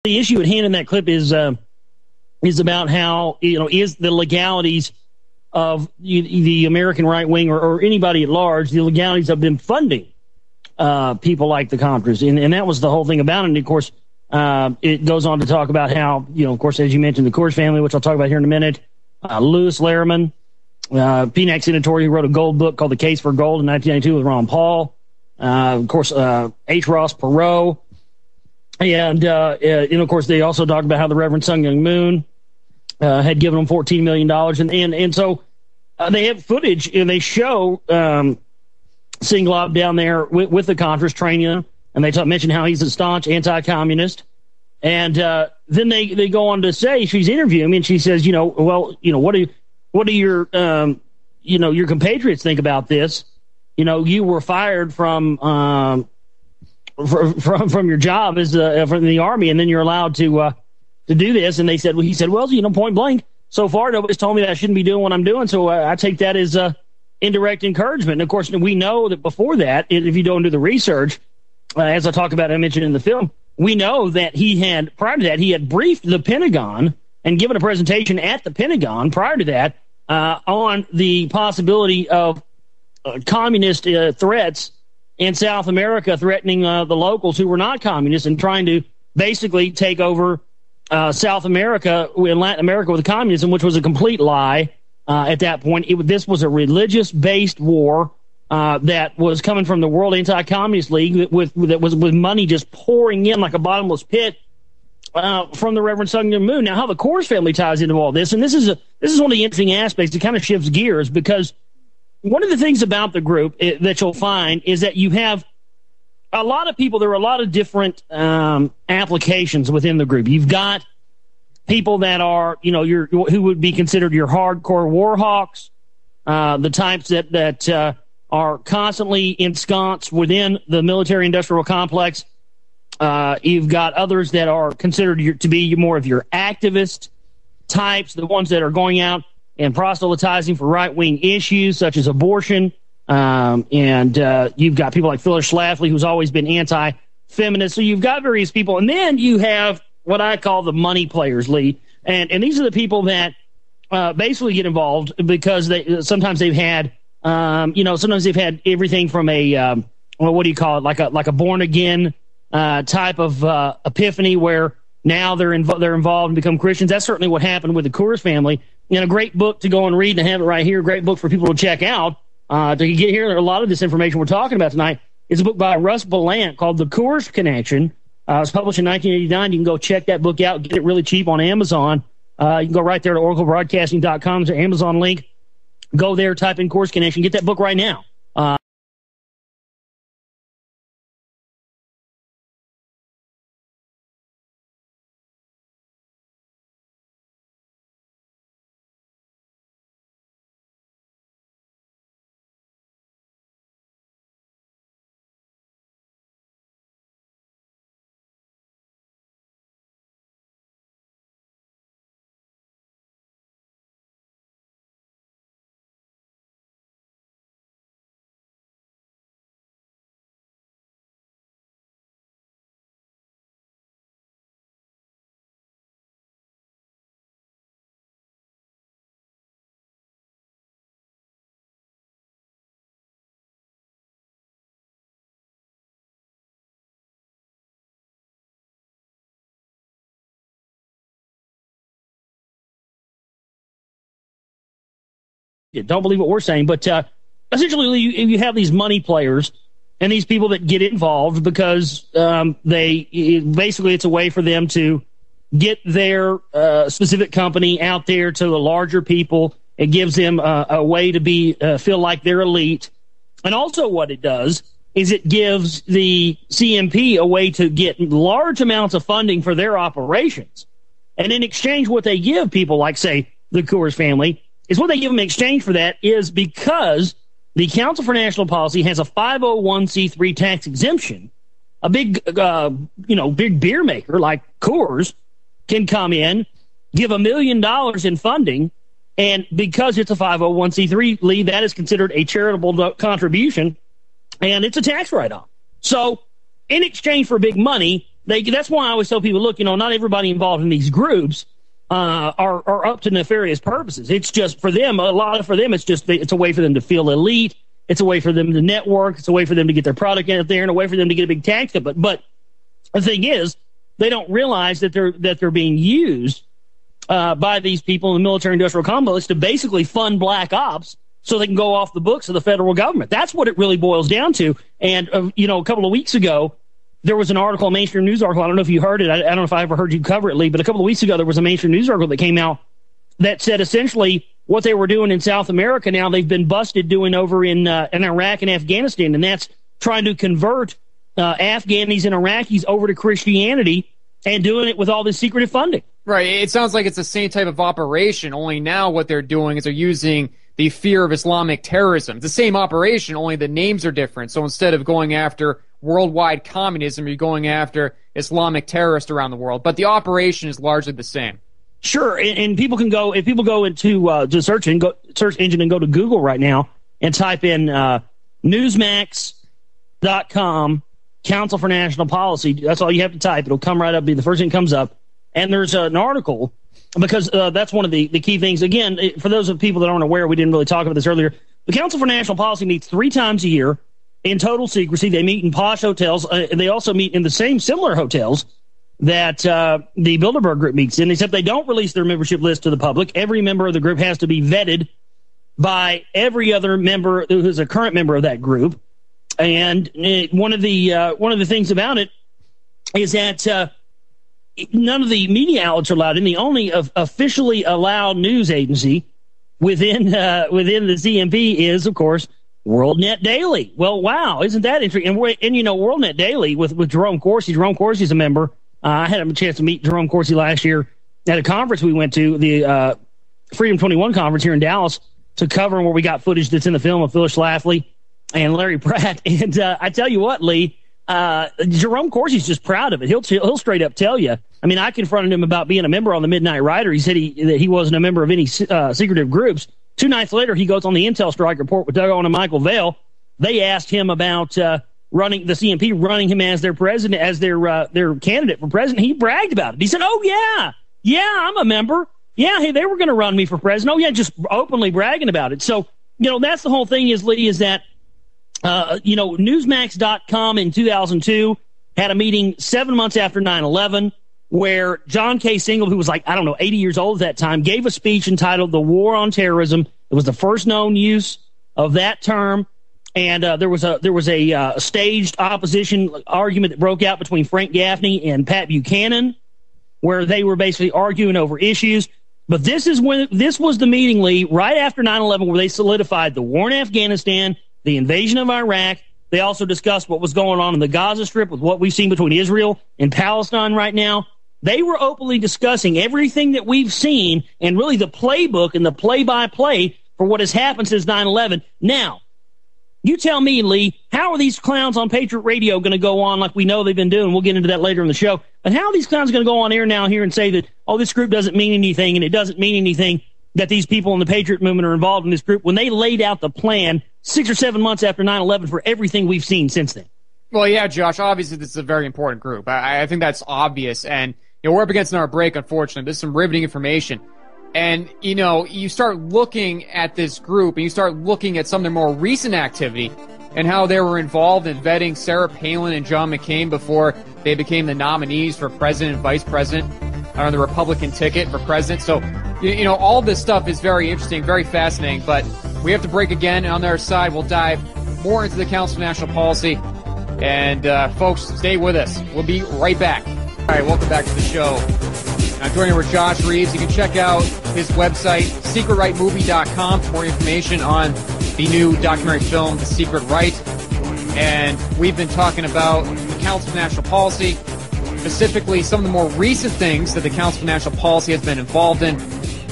The issue at hand in that clip is about how, is the legalities of the American right wing or anybody at large, the legalities of them funding people like the Contras. And that was the whole thing about it. And, of course, it goes on to talk about how, of course, as you mentioned, the Coors family, which I'll talk about here in a minute, Louis Lehrman, PNAC senator who wrote a gold book called The Case for Gold in 1992 with Ron Paul, of course, H. Ross Perot. And of course, they also talked about how the Reverend Sun Myung Moon had given them $14 million. And so they have footage, and they show Singlab down there with the Contras training them, and they mention how he's a staunch anti-communist. And then they go on to say, she's interviewing me, and she says, what do your your compatriots think about this? You were fired from your job as from the Army, and then you're allowed to do this. And he said, point blank, so far nobody's told me that I shouldn't be doing what I'm doing, so I take that as indirect encouragement. And of course, we know that before that, if you don't do the research, as I mentioned in the film, we know that prior to that, he had briefed the Pentagon and given a presentation at the Pentagon prior to that on the possibility of communist threats in South America, threatening the locals who were not communists and trying to basically take over South America and Latin America with communism, which was a complete lie at that point. This was a religious-based war that was coming from the World Anti-Communist League with money just pouring in like a bottomless pit from the Reverend Sun Myung Moon. Now, how the Coors family ties into all this, and this is one of the interesting aspects. It kind of shifts gears, because one of the things about the group that you'll find is that you have a lot of people. There are a lot of different applications within the group. You've got people that are, who would be considered your hardcore war hawks, the types that are constantly ensconced within the military-industrial complex. You've got others that are considered to be more of your activist types, the ones that are going out and proselytizing for right-wing issues such as abortion. And you've got people like Phyllis Schlafly, who's always been anti-feminist. So you've got various people. And then you have what I call the money players, Lee. And these are the people that basically get involved because sometimes they've had everything from a what do you call it, like a born-again type of epiphany where now they're involved and become Christians. That's certainly what happened with the Coors family. A great book to go and read, and I have it right here. A great book for people to check out to get here. A lot of this information we're talking about tonight is a book by Russ Belant called The Coors Connection. It was published in 1989. You can go check that book out, get it really cheap on Amazon. You can go right there to oraclebroadcasting.com. There's an Amazon link. Go there, type in Coors Connection, get that book right now. Don't believe what we're saying, but essentially you have these money players and these people that get involved because basically it's a way for them to get their specific company out there to the larger people. It gives them a way to feel like they're elite. And also what it does is it gives the CMP a way to get large amounts of funding for their operations. And in exchange, what they give people like, say, the Coors family, is what they give them in exchange for that is because the Council for National Policy has a 501c3 tax exemption. A big beer maker like Coors can come in, give $1 million in funding, and because it's a 501c3, Lee, that is considered a charitable contribution, and it's a tax write-off. So in exchange for big money, That's why I always tell people, look, not everybody involved in these groups are up to nefarious purposes. It's just for them, it's a way for them to feel elite. It's a way for them to network. It's a way for them to get their product out there, and a way for them to get a big tax cut. But the thing is, they don't realize that they're being used by these people in the military-industrial complex to basically fund black ops so they can go off the books of the federal government. That's what it really boils down to. And a couple of weeks ago, there was an article, a mainstream news article. I don't know if you heard it. I don't know if I ever heard you cover it, Lee, but a couple of weeks ago, there was a mainstream news article that came out that said essentially what they were doing in South America now, they've been busted doing over in Iraq and Afghanistan, and that's trying to convert Afghanis and Iraqis over to Christianity and doing it with all this secretive funding. Right. It sounds like it's the same type of operation, only now what they're doing is they're using the fear of Islamic terrorism. It's the same operation, only the names are different. So instead of going after worldwide communism, you're going after Islamic terrorists around the world. But the operation is largely the same. Sure, and people can go, if people go into the search engine and go to Google right now and type in Newsmax.com, Council for National Policy. That's all you have to type. It'll come right up, be the first thing that comes up. And there's an article, because that's one of the key things. Again, for those of people that aren't aware, we didn't really talk about this earlier. The Council for National Policy meets 3 times a year in total secrecy. They meet in posh hotels. And they also meet in the same similar hotels that the Bilderberg Group meets in, except they don't release their membership list to the public. Every member of the group has to be vetted by every other member who's a current member of that group. And one of the things about it is that none of the media outlets are allowed in. The only officially allowed news agency within the CNP is, of course, WorldNet Daily. Well, wow, isn't that interesting? And WorldNet Daily with Jerome Corsi. Jerome Corsi's a member. I had a chance to meet Jerome Corsi last year at a conference we went to, the Freedom 21 conference here in Dallas, to cover where we got footage that's in the film of Phyllis Schlafly and Larry Pratt. And I tell you what, Lee, Jerome Corsi's just proud of it. He'll straight up tell you. I mean, I confronted him about being a member on the Midnight Rider. He said that he wasn't a member of any secretive groups. 2 nights later, he goes on the Intel Strike Report with Doug Owen and Michael Vale. They asked him about running the CNP, running him as their president, as their candidate for president. He bragged about it. He said, "Oh yeah, I'm a member. Yeah, hey, they were going to run me for president. Oh yeah," just openly bragging about it. So that's the whole thing. Is Lee, is that Newsmax.com in 2002 had a meeting 7 months after 9/11 where John K. Singal, who was 80 years old at that time, gave a speech entitled "The War on Terrorism." It was the first known use of that term. And there was a staged opposition argument that broke out between Frank Gaffney and Pat Buchanan, where they were basically arguing over issues. But this was the meeting, Lee, right after 9/11, where they solidified the war in Afghanistan, the invasion of Iraq. They also discussed what was going on in the Gaza Strip with what we've seen between Israel and Palestine right now. They were openly discussing everything that we've seen and really the playbook and the play-by-play for what has happened since 9/11. Now, you tell me, Lee, how are these clowns on Patriot Radio going to go on like we know they've been doing? We'll get into that later in the show. But how are these clowns going to go on air now here and say that, this group doesn't mean anything, and it doesn't mean anything that these people in the Patriot movement are involved in this group, when they laid out the plan 6 or 7 months after 9/11 for everything we've seen since then? Well, yeah, Josh, obviously this is a very important group. I think that's obvious. And we're up against our break, unfortunately. There's some riveting information. And, you start looking at this group and you start looking at some of their more recent activity and how they were involved in vetting Sarah Palin and John McCain before they became the nominees for president and vice president on the Republican ticket for president. So, all this stuff is very interesting, very fascinating, but we have to break again. And on the other side, we'll dive more into the Council for National Policy. And, folks, stay with us. We'll be right back. All right, welcome back to the show. I'm joining with Josh Reeves. You can check out his website, secretrightmovie.com, for more information on the new documentary film, The Secret Right. And we've been talking about the Council for National Policy, specifically some of the more recent things that the Council for National Policy has been involved in.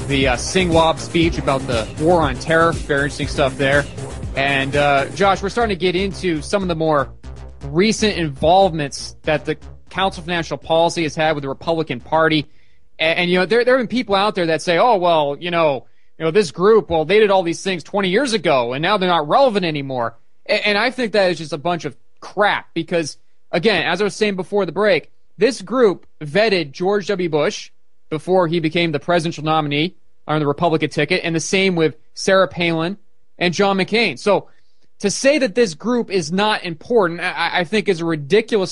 The Singwab speech about the war on terror, very interesting stuff there. And Josh, we're starting to get into some of the more recent involvements that the Council for National Policy has had with the Republican Party. And there have been people out there that say, oh, well, this group, well, they did all these things 20 years ago, and now they're not relevant anymore. And I think that is just a bunch of crap because, again, as I was saying before the break, this group vetted George W. Bush before he became the presidential nominee on the Republican ticket, and the same with Sarah Palin and John McCain. So to say that this group is not important, I think is a ridiculous